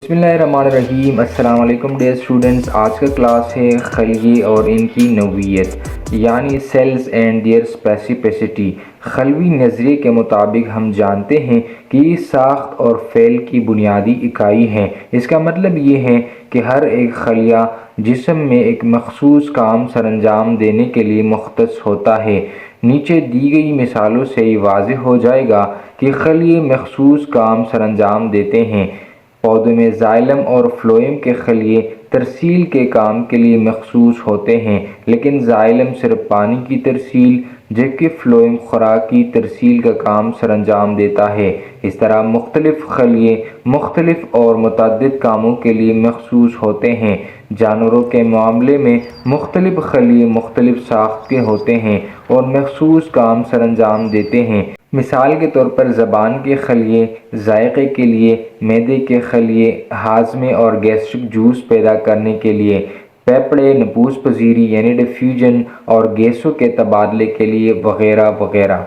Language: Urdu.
بسم اللہ الرحمن الرحیم۔ السلام علیکم ڈیئر اسٹوڈنٹس، آج کا کلاس ہے خلیے اور ان کی نوعیت یعنی سیلز اینڈ دیئر اسپیسیفسٹی۔ خلوی نظریے کے مطابق ہم جانتے ہیں کہ یہ ساخت اور فعل کی بنیادی اکائی ہیں۔ اس کا مطلب یہ ہے کہ ہر ایک خلیہ جسم میں ایک مخصوص کام سر انجام دینے کے لیے مختص ہوتا ہے۔ نیچے دی گئی مثالوں سے یہ واضح ہو جائے گا کہ خلیے مخصوص کام سر انجام دیتے ہیں۔ پودوں میں زائلم اور فلوئم کے خلیے ترسیل کے کام کے لیے مخصوص ہوتے ہیں، لیکن زائلم صرف پانی کی ترسیل جبکہ فلوئم خوراک کی ترسیل کا کام سر انجام دیتا ہے۔ اس طرح مختلف خلیے مختلف اور متعدد کاموں کے لیے مخصوص ہوتے ہیں۔ جانوروں کے معاملے میں مختلف خلیے مختلف ساخت کے ہوتے ہیں اور مخصوص کام سر انجام دیتے ہیں۔ مثال کے طور پر زبان کے خلیے ذائقے کے لیے، معدے کے خلیے ہاضمے اور گیسٹرک جوس پیدا کرنے کے لیے، پھیپھڑے نفوذ پذیری یعنی ڈیفیوژن اور گیسوں کے تبادلے کے لیے وغیرہ وغیرہ۔